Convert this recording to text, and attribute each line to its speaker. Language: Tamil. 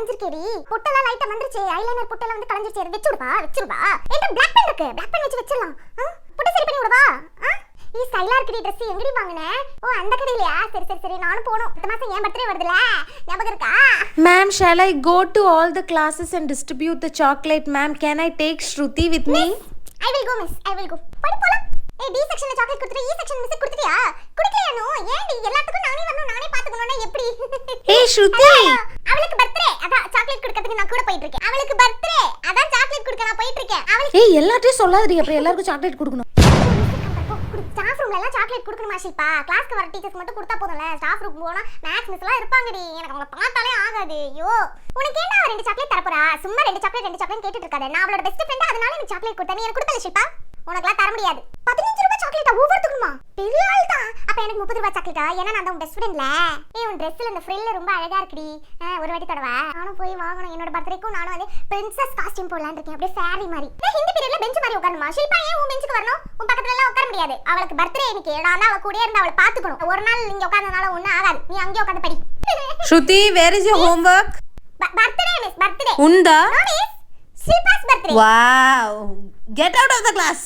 Speaker 1: கலஞ்சிருக்கேடி. பொட்டெல்லாம் லைட்டா வந்துருச்சு. ஐலைனர் பொட்டெல்லாம் வந்து கலஞ்சிருச்சு. வெச்சுடுவா. என்கிட்ட பிளாக் பென் இருக்கு. பிளாக் பென் வச்சு வெச்சிடலாம். பொட்டு சரி பண்ணி விடுவா. நீ ஸ்டைலா இருக்குடி. Dress எங்கடி வாங்குனே? ஓ அந்த கடையிலயா? சரி நானும் போணும். இந்த மாசம் என் பர்த்டே வருதுல. ஞாபகம் இருக்கா?
Speaker 2: Ma'am, shall I go to all the classes and distribute the chocolate? Ma'am, can I take Shruti with me?
Speaker 1: I will go, miss. I will go. போடி போலாம். ஏய் டி செக்ஷன்ல சாக்லேட் கொடுத்துட்டு E செக்ஷன் மிஸ் கொடுத்துட்டியா? குடிக்கலையானோ? ஏன்டி எல்லாத்துக்கும் நானே வரணும் நானே பாத்துக்கணும்னா எப்படி?
Speaker 2: Hey Shruti.
Speaker 1: அவளுக்கு பர்த்டே. அதான் சாக்லேட் கொடுக்கிறதுக்கு நான் கூட போயிட்டு இருக்கேன். அவளுக்கு பர்த்டே. அதான் சாக்லேட் கொடுக்க நான் போயிட்டு இருக்கேன். அவளுக்கு
Speaker 2: ஏய் எல்லாத்தையும் சொல்லாதடி. அப்புறம் எல்லாருக்கும் சாக்லேட் கொடுக்கணும்.
Speaker 1: ஸ்டாஃப் ரூம்ல எல்லாம் சாக்லேட் கொடுக்கணுமா ஷில்பா? கிளாஸ்க்கு வர டீச்சர்ஸ் மட்டும் கொடுத்தா போதும்ல. ஸ்டாஃப் ரூம் போனா மேக்ஸ் மிஸ் எல்லாம் இருப்பாங்கடி. எனக்கு அவங்கள பார்த்தாலே ஆகாது. ஐயோ உனக்கு ஏன்டா 2 சாக்லேட் தரப்போறா? சும்மா 2 சாக்லேட் கேட்டுட்டு இருக்காத. நான் அவளோட பெஸ்ட் ஃப்ரெண்ட். அதனால எனக்கு சாக்லேட் கொடுத்தா நீ எனக்கு கொடுக்கல ஷில்பா. உனக்குலாம் தர முடியாது. 15 ரூபாய் சாக்லேட்டா ஒவ்வொருத்துக்குமா? பெரிய ஆள் தான். அப்ப எனக்கு 30 ரூபாய் சாக்லேட்டா? ஏன்னா நான் தான் பெஸ்ட் ஃப்ரெண்ட்ல. ஏய் உன் Dressல இந்த ஃப்ரில் ரொம்ப அழகா இருக்குடி. ஒரு வாட்டி தடவா. நானும் போய் வாங்கணும். என்னோட பர்த்டேக்கும் நானும் வந்து பிரின்சஸ் காஸ்டியூம் போடலாம்னு இருக்கேன். அப்படியே ஃபேரி மாதிரி. நான் ஹிந்தி பீரியட்ல பெஞ்ச் மாதிரி உட்காரணுமா? ஷில்பா ஏன் உன் பெஞ்சுக்கு வரணும்? உன் பக்கத்துல எல்லாம் உட்கார முடியாது. அவளுக்கு பர்த்டே இன்னைக்கு. நான் தான் அவ கூடயே இருந்து அவளை பாத்துக்கணும். ஒரு நாள் இங்க உட்கார்ந்தனால ஒண்ணும் ஆகாது. நீ அங்கேயே உட்கார்ந்து படி.
Speaker 2: Shruti, where is your homework?
Speaker 1: Birthday miss birthday.
Speaker 2: Unda?
Speaker 1: No miss. Shilpa's birthday.
Speaker 2: Wow. Get out of the class.